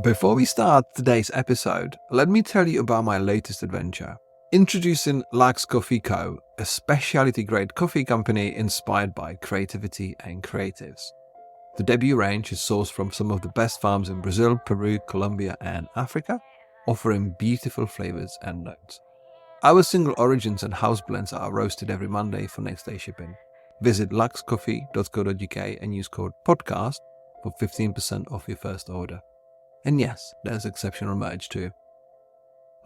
Before we start today's episode, let me tell you about my latest adventure. Introducing Lux Coffee Co., a specialty-grade coffee company inspired by creativity and creatives. The debut range is sourced from some of the best farms in Brazil, Peru, Colombia, and Africa, offering beautiful flavors and notes. Our single origins and house blends are roasted every Monday for next day shipping. Visit luxcoffee.co.uk and use code PODCAST for 15% off your first order. And yes, there's exceptional merch too.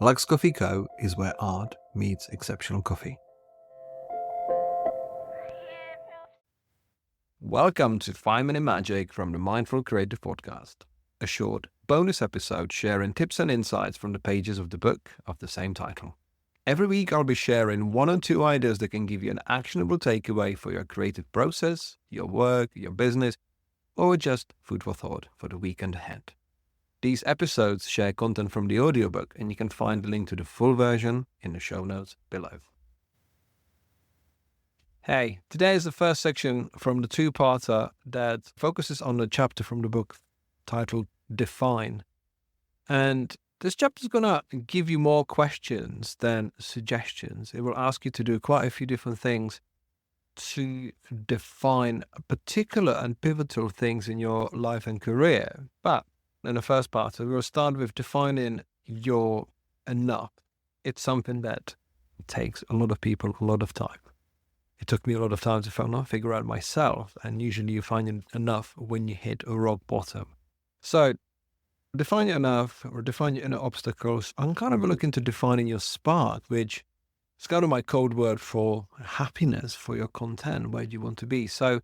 Lux Coffee Co. is where art meets exceptional coffee. Welcome to 5 Minute Magic from the Mindful Creative Podcast, a short bonus episode sharing tips and insights from the pages of the book of the same title. Every week I'll be sharing 1 or 2 ideas that can give you an actionable takeaway for your creative process, your work, your business, or just food for thought for the weekend ahead. These episodes share content from the audiobook, and you can find the link to the full version in the show notes below. Hey, today is the first section from the 2-parter that focuses on the chapter from the book titled Define. And this chapter is going to give you more questions than suggestions. It will ask you to do quite a few different things to define particular and pivotal things in your life and career. But in the first part, we'll start with defining your enough. It's something that takes a lot of people a lot of time. It took me a lot of time to figure out myself, and usually you find enough when you hit a rock bottom. So define your enough, or define your inner obstacles. I'm kind of looking to defining your spark, which is kind of my code word for happiness, for your content, where you want to be. So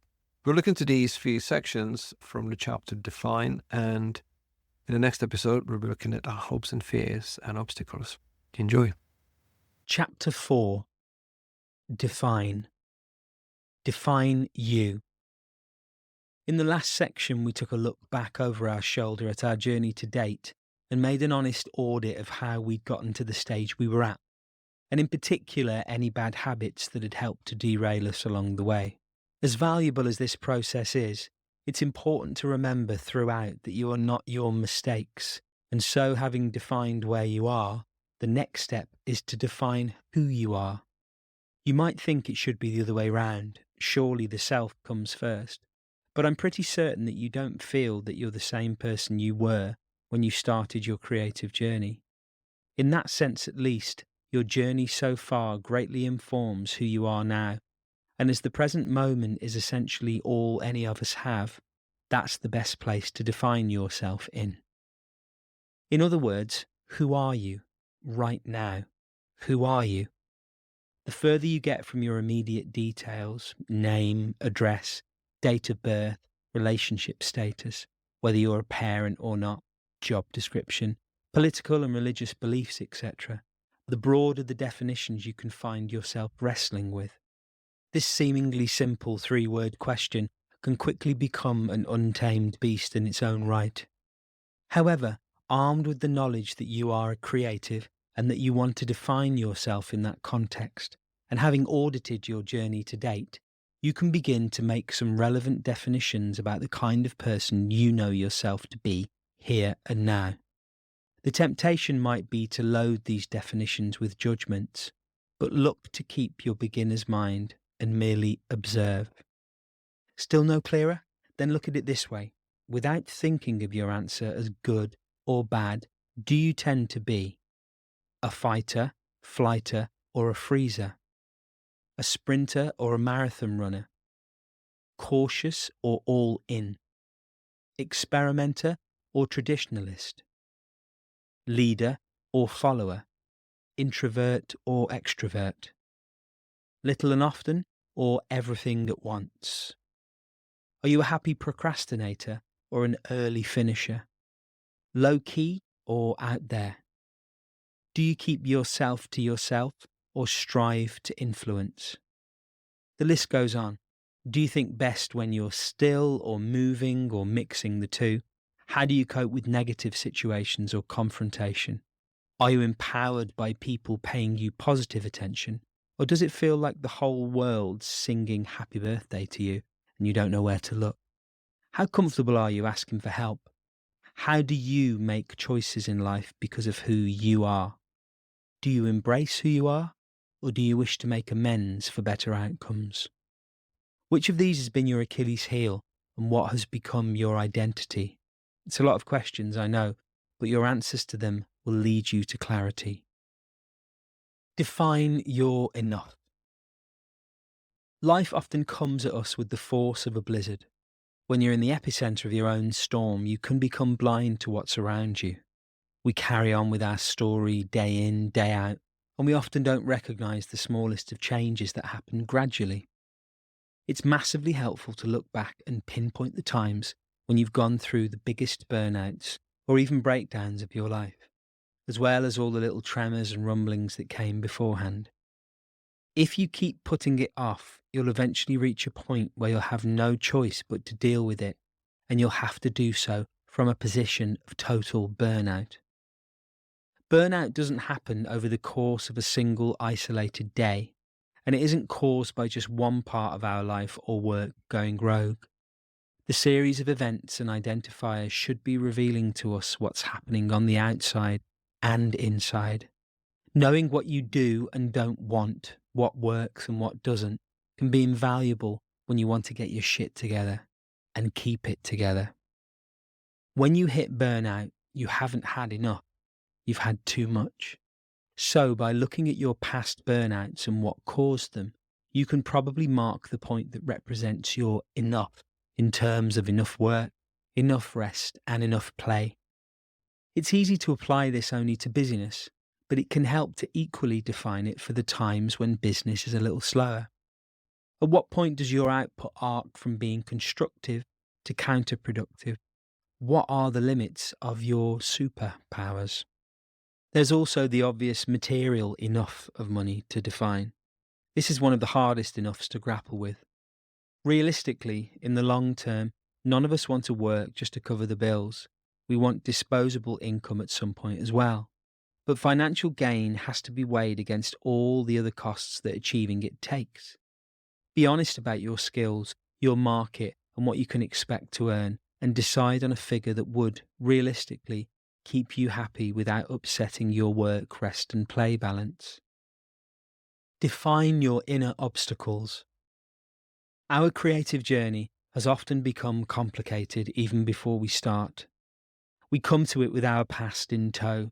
we'll look into these few sections from the chapter Define, and in the next episode, we'll be looking at our hopes and fears and obstacles. Enjoy. Chapter 4. Define. Define you. In the last section, we took a look back over our shoulder at our journey to date and made an honest audit of how we'd gotten to the stage we were at, and in particular, any bad habits that had helped to derail us along the way. As valuable as this process is, it's important to remember throughout that you are not your mistakes, and so having defined where you are, the next step is to define who you are. You might think it should be the other way round, surely the self comes first, but I'm pretty certain that you don't feel that you're the same person you were when you started your creative journey. In that sense at least, your journey so far greatly informs who you are now. And as the present moment is essentially all any of us have, that's the best place to define yourself in. In other words, who are you right now? Who are you? The further you get from your immediate details, name, address, date of birth, relationship status, whether you're a parent or not, job description, political and religious beliefs, etc., the broader the definitions you can find yourself wrestling with. This seemingly simple 3-word question can quickly become an untamed beast in its own right. However, armed with the knowledge that you are a creative and that you want to define yourself in that context, and having audited your journey to date, you can begin to make some relevant definitions about the kind of person you know yourself to be here and now. The temptation might be to load these definitions with judgments, but look to keep your beginner's mind and merely observe. Still no clearer? Then look at it this way. Without thinking of your answer as good or bad, do you tend to be a fighter, flighter, or a freezer? A sprinter or a marathon runner? Cautious or all in? Experimenter or traditionalist? Leader or follower? Introvert or extrovert? Little and often, or everything at once? Are you a happy procrastinator or an early finisher? Low-key or out there? Do you keep yourself to yourself or strive to influence? The list goes on. Do you think best when you're still or moving or mixing the two? How do you cope with negative situations or confrontation? Are you empowered by people paying you positive attention? Or does it feel like the whole world's singing happy birthday to you and you don't know where to look? How comfortable are you asking for help? How do you make choices in life because of who you are? Do you embrace who you are, or do you wish to make amends for better outcomes? Which of these has been your Achilles heel, and what has become your identity? It's a lot of questions, I know, but your answers to them will lead you to clarity. Define your enough. Life often comes at us with the force of a blizzard. When you're in the epicenter of your own storm, you can become blind to what's around you. We carry on with our story day in, day out, and we often don't recognise the smallest of changes that happen gradually. It's massively helpful to look back and pinpoint the times when you've gone through the biggest burnouts or even breakdowns of your life, as well as all the little tremors and rumblings that came beforehand. If you keep putting it off, you'll eventually reach a point where you'll have no choice but to deal with it, and you'll have to do so from a position of total burnout. Burnout doesn't happen over the course of a single isolated day, and it isn't caused by just one part of our life or work going rogue. The series of events and identifiers should be revealing to us what's happening on the outside and inside. Knowing what you do and don't want, what works and what doesn't, can be invaluable when you want to get your shit together and keep it together. When you hit burnout, you haven't had enough. You've had too much. So by looking at your past burnouts and what caused them, you can probably mark the point that represents your enough in terms of enough work, enough rest, and enough play. It's easy to apply this only to busyness, but it can help to equally define it for the times when business is a little slower. At what point does your output arc from being constructive to counterproductive? What are the limits of your superpowers? There's also the obvious material enough of money to define. This is one of the hardest enoughs to grapple with. Realistically, in the long term, none of us want to work just to cover the bills. We want disposable income at some point as well. But financial gain has to be weighed against all the other costs that achieving it takes. Be honest about your skills, your market, and what you can expect to earn, and decide on a figure that would, realistically, keep you happy without upsetting your work, rest, and play balance. Define your inner obstacles. Our creative journey has often become complicated even before we start. We come to it with our past in tow.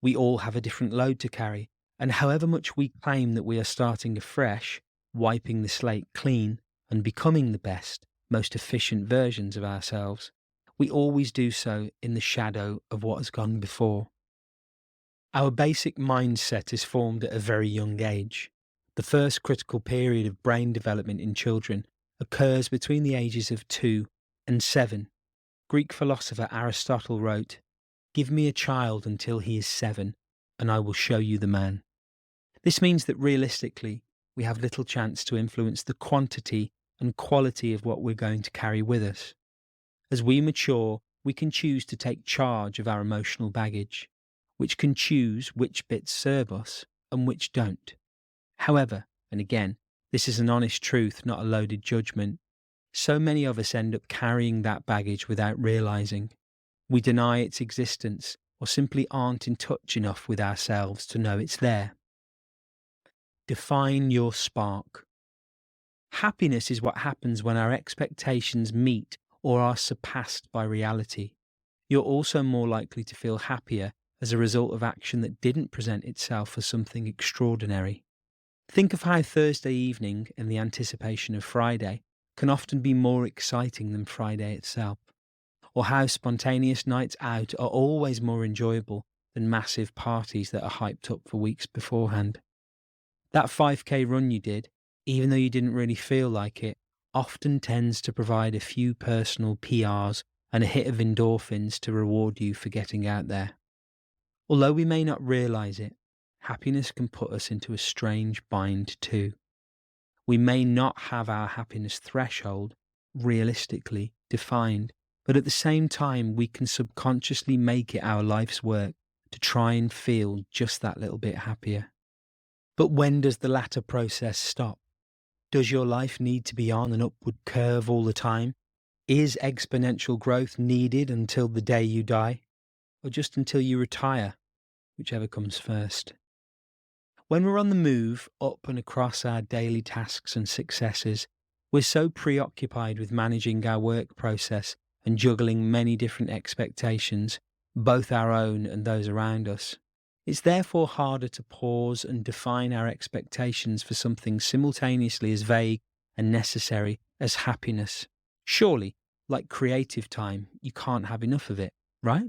We all have a different load to carry, and however much we claim that we are starting afresh, wiping the slate clean, and becoming the best, most efficient versions of ourselves, we always do so in the shadow of what has gone before. Our basic mindset is formed at a very young age. The first critical period of brain development in children occurs between the ages of 2 and 7. Greek philosopher Aristotle wrote, "Give me a child until he is 7, and I will show you the man." This means that realistically, we have little chance to influence the quantity and quality of what we're going to carry with us. As we mature, we can choose to take charge of our emotional baggage, which can choose which bits serve us and which don't. However, and again, this is an honest truth, not a loaded judgment, so many of us end up carrying that baggage without realising. We deny its existence or simply aren't in touch enough with ourselves to know it's there. Define your spark. Happiness is what happens when our expectations meet or are surpassed by reality. You're also more likely to feel happier as a result of action that didn't present itself as something extraordinary. Think of how Thursday evening and the anticipation of Friday can often be more exciting than Friday itself, or how spontaneous nights out are always more enjoyable than massive parties that are hyped up for weeks beforehand. That 5K run you did, even though you didn't really feel like it, often tends to provide a few personal PRs and a hit of endorphins to reward you for getting out there. Although we may not realise it, happiness can put us into a strange bind too. We may not have our happiness threshold realistically defined, but at the same time we can subconsciously make it our life's work to try and feel just that little bit happier. But when does the latter process stop? Does your life need to be on an upward curve all the time? Is exponential growth needed until the day you die, or just until you retire, whichever comes first? When we're on the move, up and across our daily tasks and successes, we're so preoccupied with managing our work process and juggling many different expectations, both our own and those around us. It's therefore harder to pause and define our expectations for something simultaneously as vague and necessary as happiness. Surely, like creative time, you can't have enough of it, right?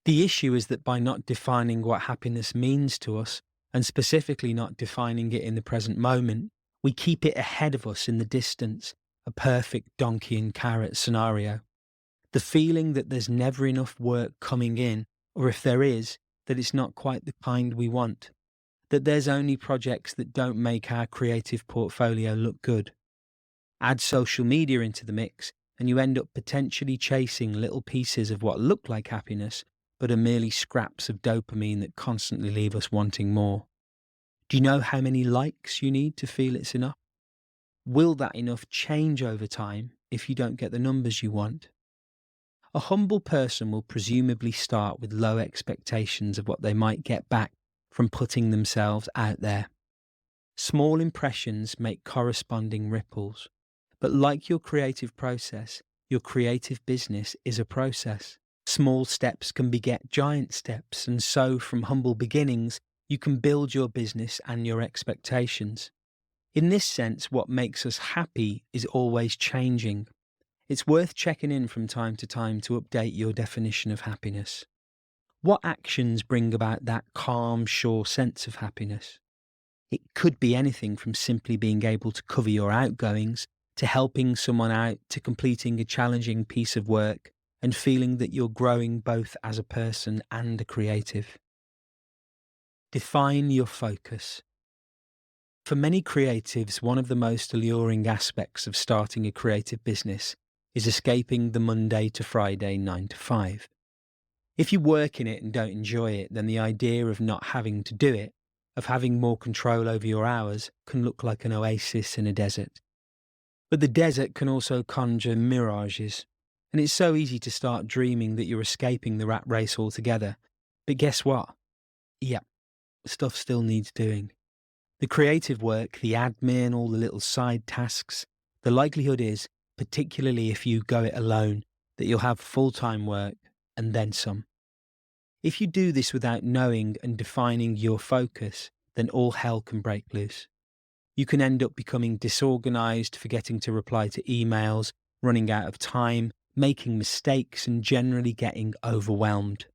The issue is that by not defining what happiness means to us, and specifically not defining it in the present moment, we keep it ahead of us in the distance, a perfect donkey and carrot scenario. The feeling that there's never enough work coming in, or if there is, that it's not quite the kind we want, that there's only projects that don't make our creative portfolio look good. Add social media into the mix, and you end up potentially chasing little pieces of what look like happiness, but are merely scraps of dopamine that constantly leave us wanting more. Do you know how many likes you need to feel it's enough? Will that enough change over time if you don't get the numbers you want? A humble person will presumably start with low expectations of what they might get back from putting themselves out there. Small impressions make corresponding ripples. But like your creative process, your creative business is a process. Small steps can beget giant steps, and so from humble beginnings, you can build your business and your expectations. In this sense, what makes us happy is always changing. It's worth checking in from time to time to update your definition of happiness. What actions bring about that calm, sure sense of happiness? It could be anything from simply being able to cover your outgoings, to helping someone out, to completing a challenging piece of work and feeling that you're growing both as a person and a creative. Define your focus. For many creatives, one of the most alluring aspects of starting a creative business is escaping the Monday to Friday 9 to 5. If you work in it and don't enjoy it, then the idea of not having to do it, of having more control over your hours, can look like an oasis in a desert. But the desert can also conjure mirages, and it's so easy to start dreaming that you're escaping the rat race altogether. But guess what? Yeah, stuff still needs doing. The creative work, the admin, all the little side tasks, the likelihood is, particularly if you go it alone, that you'll have full-time work and then some. If you do this without knowing and defining your focus, then all hell can break loose. You can end up becoming disorganized, forgetting to reply to emails, running out of time, making mistakes, and generally getting overwhelmed.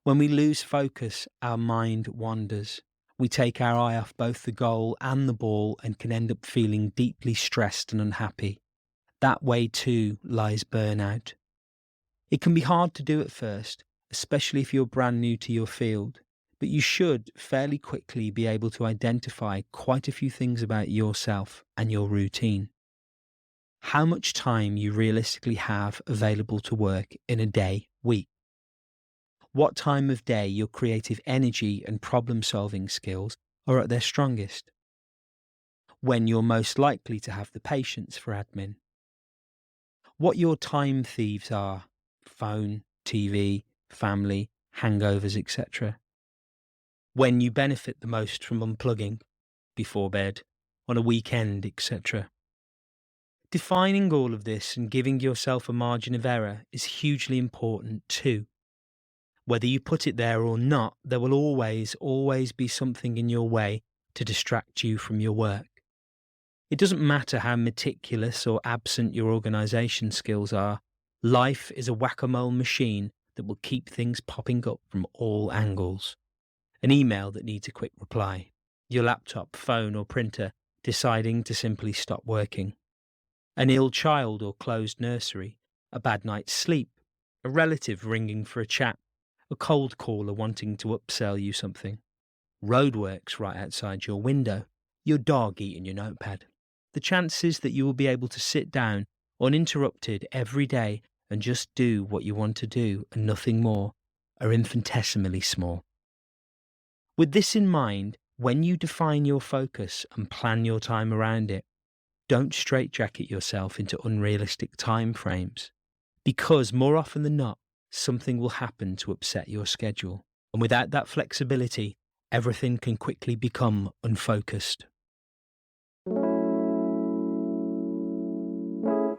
When we lose focus, our mind wanders. We take our eye off both the goal and the ball and can end up feeling deeply stressed and unhappy. That way too lies burnout. It can be hard to do at first, especially if you're brand new to your field, but you should fairly quickly be able to identify quite a few things about yourself and your routine. How much time you realistically have available to work in a day, week. What time of day your creative energy and problem-solving skills are at their strongest. When you're most likely to have the patience for admin. What your time thieves are: phone, TV, family, hangovers, etc. When you benefit the most from unplugging, before bed, on a weekend, etc. Defining all of this and giving yourself a margin of error is hugely important too. Whether you put it there or not, there will always be something in your way to distract you from your work. It doesn't matter how meticulous or absent your organisation skills are, life is a whack-a-mole machine that will keep things popping up from all angles. An email that needs a quick reply, your laptop, phone or printer deciding to simply stop working, an ill child or closed nursery, a bad night's sleep, a relative ringing for a chat, a cold caller wanting to upsell you something, roadworks right outside your window, your dog eating your notepad. The chances that you will be able to sit down uninterrupted every day and just do what you want to do and nothing more are infinitesimally small. With this in mind, when you define your focus and plan your time around it, don't straitjacket yourself into unrealistic time frames. Because more often than not, something will happen to upset your schedule. And without that flexibility, everything can quickly become unfocused.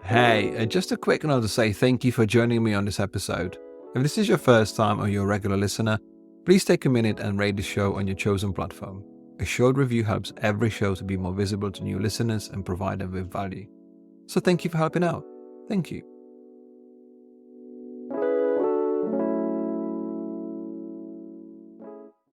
Hey, just a quick note to say thank you for joining me on this episode. If this is your first time or you're a regular listener, please take a minute and rate the show on your chosen platform. A short review helps every show to be more visible to new listeners and provide them with value. So thank you for helping out. Thank you.